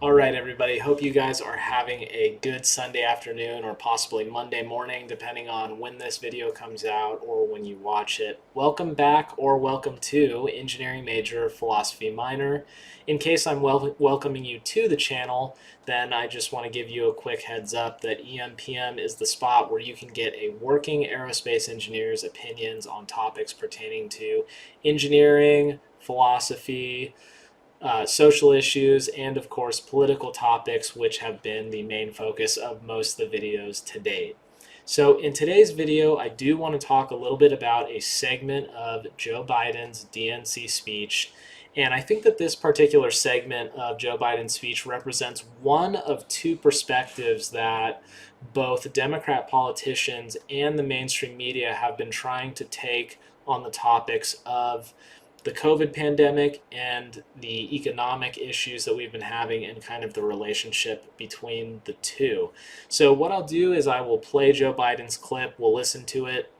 All right, everybody. Hope you guys are having a good Sunday afternoon or possibly Monday morning, depending on when this video comes out or when you watch it. Welcome back or welcome to Engineering Major, Philosophy Minor. In case I'm welcoming you to the channel, then I just want to give you a quick heads up that EMPM is the spot where you can get a working aerospace engineer's opinions on topics pertaining to engineering, philosophy, social issues, and of course political topics, which have been the main focus of most of the videos to date. So in today's video, I do want to talk a little bit about a segment of Joe Biden's DNC speech. And I think that this particular segment of Joe Biden's speech represents one of two perspectives that both Democrat politicians and the mainstream media have been trying to take on the topics of the COVID pandemic and the economic issues that we've been having and kind of the relationship between the two. So what I'll do is I will play Joe Biden's clip, we'll listen to it,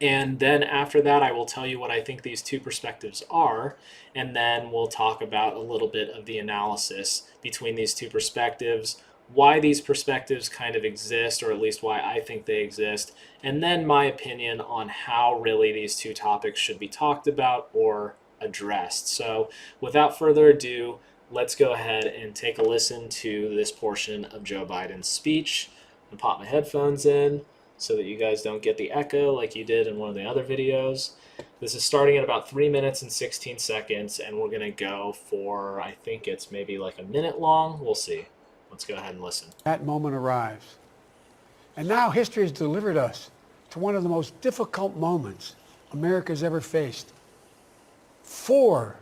and then after that I will tell you what I think these two perspectives are, and then we'll talk about a little bit of the analysis between these two perspectives, why these perspectives kind of exist, or at least why I think they exist, and then my opinion on how really these two topics should be talked about or addressed. So without further ado, let's go ahead and take a listen to this portion of Joe Biden's speech. I'm gonna pop my headphones in so that you guys don't get the echo like you did in one of the other videos. This is starting at about 3 minutes and 16 seconds, and we're gonna go for, I think it's maybe like a minute long. We'll see. Let's go ahead and listen. That moment arrives. And now history has delivered us to one of the most difficult moments America's ever faced. Four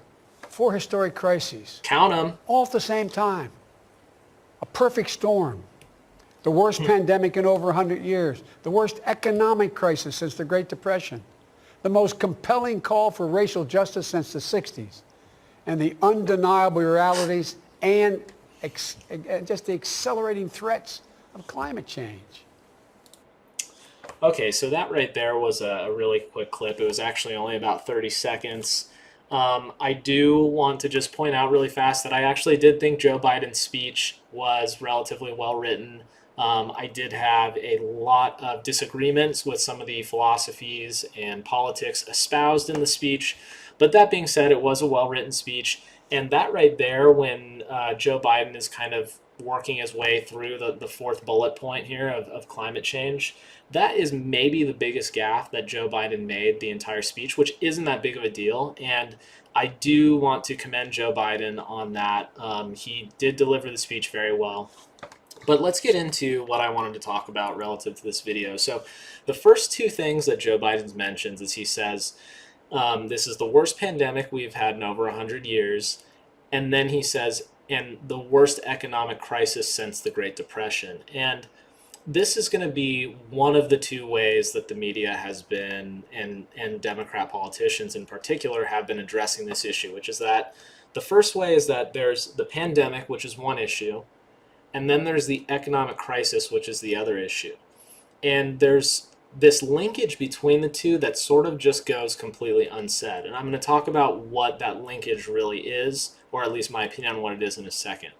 historic crises. Count them. All at the same time. A perfect storm. The worst pandemic in over 100 years. The worst economic crisis since the Great Depression. The most compelling call for racial justice since the 60s. And the undeniable realities and just the accelerating threats of climate change. Okay, so that right there was a really quick clip. It was actually only about 30 seconds. I do want to just point out really fast that I actually did think Joe Biden's speech was relatively well written. I did have a lot of disagreements with some of the philosophies and politics espoused in the speech, but that being said, it was a well-written speech. And that right there, when Joe Biden is kind of working his way through the fourth bullet point here of climate change, that is maybe the biggest gaffe that Joe Biden made the entire speech, which isn't that big of a deal. And I do want to commend Joe Biden on that. He did deliver the speech very well. But let's get into what I wanted to talk about relative to this video. So the first two things that Joe Biden mentions is he says, this is the worst pandemic we've had in over 100 years. And then he says, and the worst economic crisis since the Great Depression. And this is going to be one of the two ways that the media has been, and Democrat politicians in particular, have been addressing this issue, which is that the first way is that there's the pandemic, which is one issue, and then there's the economic crisis, which is the other issue. And there's this linkage between the two that sort of just goes completely unsaid. And I'm going to talk about what that linkage really is, or at least my opinion on what it is, in a second.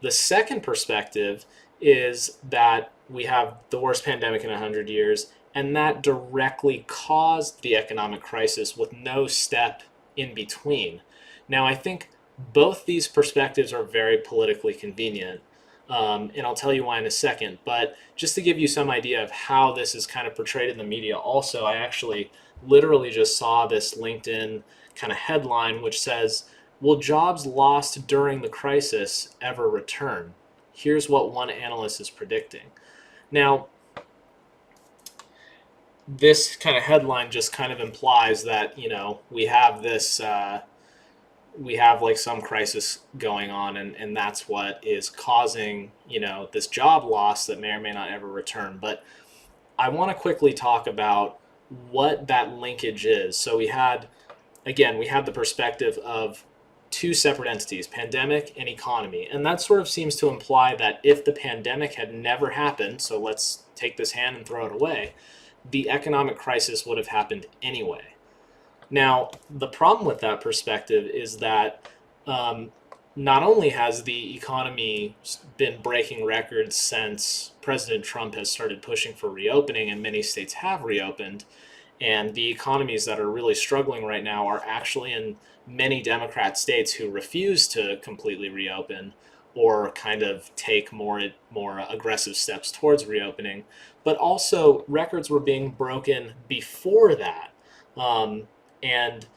The second perspective is that we have the worst pandemic in 100 years, and that directly caused the economic crisis with no step in between. Now, I think both these perspectives are very politically convenient. And I'll tell you why in a second. But just to give you some idea of how this is kind of portrayed in the media, also, I actually literally just saw this LinkedIn kind of headline which says, "Will jobs lost during the crisis ever return?" Here's what one analyst is predicting. Now, this kind of headline just kind of implies that, you know, we have this... we have like some crisis going on, and that's what is causing, you know, this job loss that may or may not ever return. But I want to quickly talk about what that linkage is. So we had the perspective of two separate entities, pandemic and economy. And that sort of seems to imply that if the pandemic had never happened, so let's take this hand and throw it away, the economic crisis would have happened anyway. Now, the problem with that perspective is that not only has the economy been breaking records since President Trump has started pushing for reopening, and many states have reopened, and the economies that are really struggling right now are actually in many Democrat states who refuse to completely reopen or kind of take more aggressive steps towards reopening. But also, records were being broken before that. And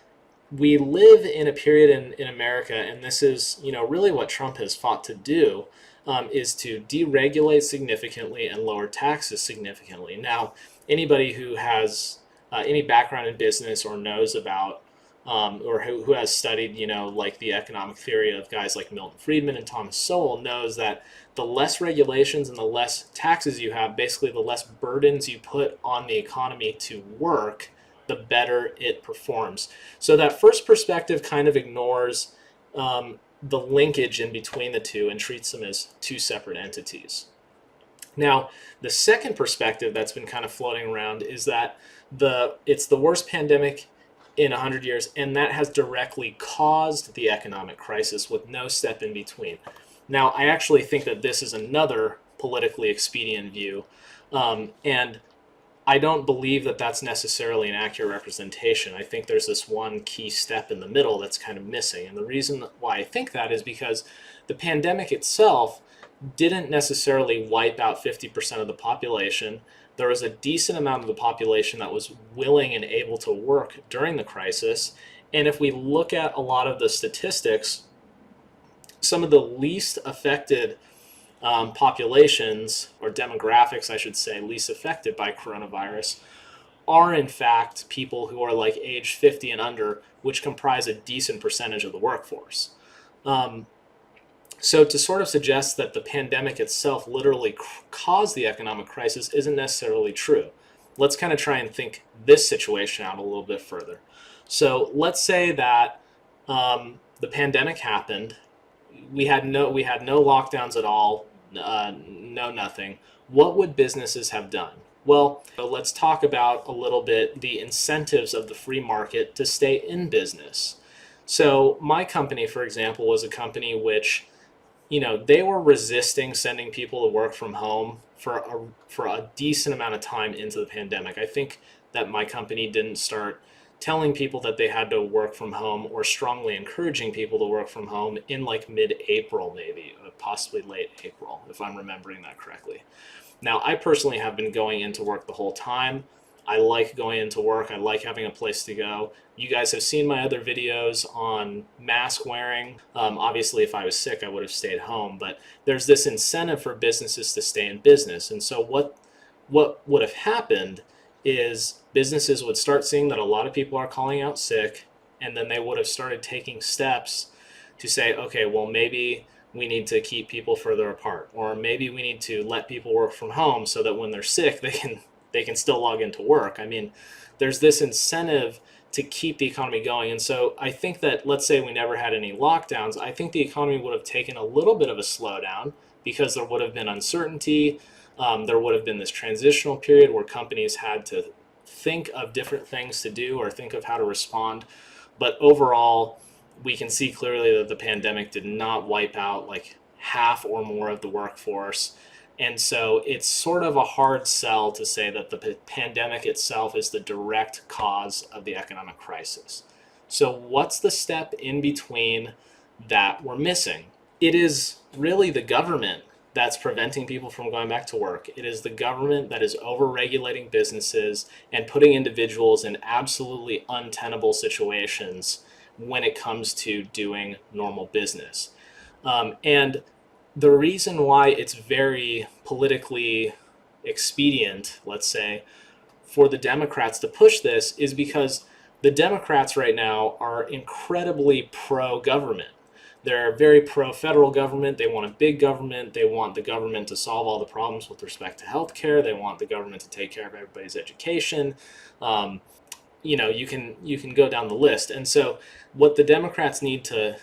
we live in a period in America, and this is, really what Trump has fought to do, is to deregulate significantly and lower taxes significantly. Now, anybody who has any background in business or knows about, or who has studied, like the economic theory of guys like Milton Friedman and Thomas Sowell, knows that the less regulations and the less taxes you have, basically the less burdens you put on the economy to work, the better it performs. So that first perspective kind of ignores the linkage in between the two and treats them as two separate entities. Now, the second perspective that's been kind of floating around is that it's the worst pandemic in 100 years, and that has directly caused the economic crisis with no step in between. Now, I actually think that this is another politically expedient view, and I don't believe that that's necessarily an accurate representation. I think there's this one key step in the middle that's kind of missing, and the reason why I think that is because the pandemic itself didn't necessarily wipe out 50% of the population. There was a decent amount of the population that was willing and able to work during the crisis. And if we look at a lot of the statistics, some of the least affected populations, or demographics, I should say, least affected by coronavirus, are in fact people who are like age 50 and under, which comprise a decent percentage of the workforce. So to sort of suggest that the pandemic itself literally caused the economic crisis isn't necessarily true. Let's kind of try and think this situation out a little bit further. So let's say that the pandemic happened. We had no lockdowns at all, no nothing. What would businesses have done? Well, let's talk about a little bit the incentives of the free market to stay in business. So my company, for example, was a company which, they were resisting sending people to work from home for a decent amount of time into the pandemic. I think that my company didn't start telling people that they had to work from home or strongly encouraging people to work from home in like mid-April, maybe, or possibly late April, if I'm remembering that correctly. Now, I personally have been going into work the whole time. I like going into work. I like having a place to go. You guys have seen my other videos on mask wearing. Obviously, if I was sick, I would have stayed home. But there's this incentive for businesses to stay in business. And so what would have happened is businesses would start seeing that a lot of people are calling out sick, and then they would have started taking steps to say, okay, well, maybe we need to keep people further apart, or maybe we need to let people work from home so that when they're sick, they can still log into work. I mean, there's this incentive to keep the economy going. And so I think that, let's say we never had any lockdowns, I think the economy would have taken a little bit of a slowdown because there would have been uncertainty. There would have been this transitional period where companies had to think of different things to do or think of how to respond. But overall, we can see clearly that the pandemic did not wipe out like half or more of the workforce. And so it's sort of a hard sell to say that the pandemic itself is the direct cause of the economic crisis. So what's the step in between that we're missing? It is really the government that's preventing people from going back to work. It is the government that is over-regulating businesses and putting individuals in absolutely untenable situations when it comes to doing normal business. And the reason why it's very politically expedient, let's say, for the Democrats to push this is because the Democrats right now are incredibly pro-government. They're very pro-federal government. They want a big government. They want the government to solve all the problems with respect to healthcare. They want the government to take care of everybody's education. You can go down the list. And so what the Democrats need to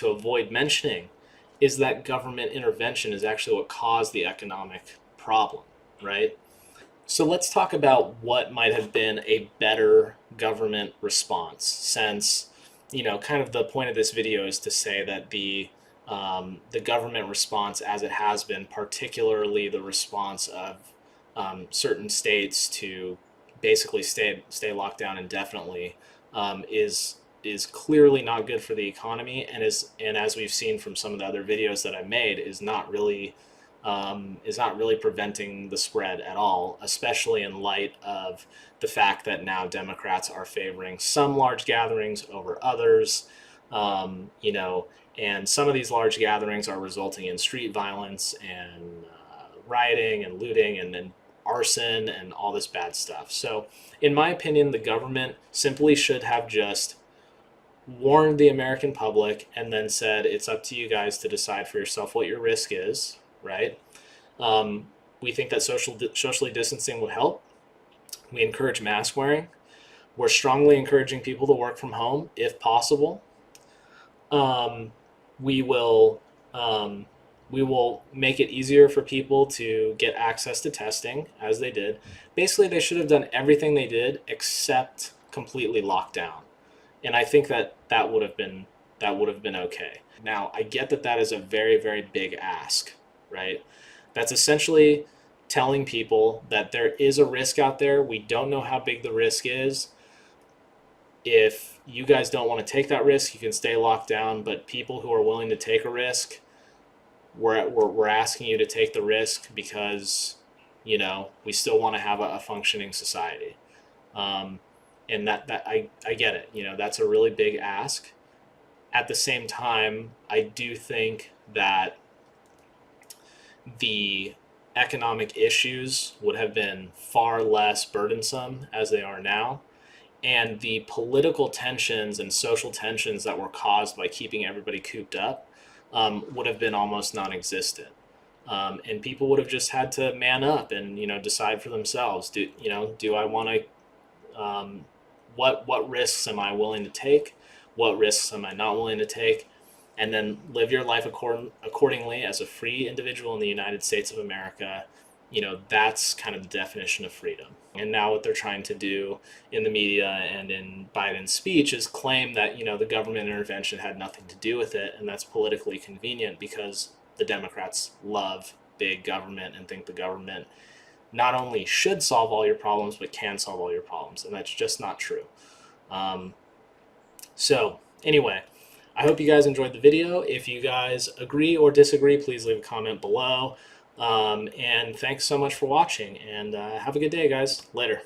avoid mentioning is that government intervention is actually what caused the economic problem, right? So let's talk about what might have been a better government response since kind of the point of this video is to say that the government response, as it has been, particularly the response of certain states to basically stay locked down indefinitely, is clearly not good for the economy, and as we've seen from some of the other videos that I made, is not really preventing the spread at all, especially in light of the fact that now Democrats are favoring some large gatherings over others, and some of these large gatherings are resulting in street violence and rioting and looting and then arson and all this bad stuff. So, in my opinion, the government simply should have just warned the American public and then said, it's up to you guys to decide for yourself what your risk is, right? We think that socially distancing would help. We encourage mask wearing. We're strongly encouraging people to work from home if possible. We will make it easier for people to get access to testing, as they did. Basically, they should have done everything they did except completely lock down. And I think that would have been okay. Now, I get that is a very, very big ask, right? That's essentially telling people that there is a risk out there. We don't know how big the risk is. If you guys don't want to take that risk, you can stay locked down. But people who are willing to take a risk, we're asking you to take the risk because, we still want to have a functioning society. And that I get it. That's a really big ask. At the same time, I do think that the economic issues would have been far less burdensome as they are now. And the political tensions and social tensions that were caused by keeping everybody cooped up would have been almost non-existent. And people would have just had to man up and, decide for themselves. Do I want to, what risks am I willing to take? What risks am I not willing to take? And then live your life accordingly as a free individual in the United States of America. That's kind of the definition of freedom. And now what they're trying to do in the media and in Biden's speech is claim that, the government intervention had nothing to do with it. And that's politically convenient because the Democrats love big government and think the government not only should solve all your problems, but can solve all your problems. And that's just not true. So anyway, I hope you guys enjoyed the video. If you guys agree or disagree, please leave a comment below. And thanks so much for watching, and have a good day, guys. Later.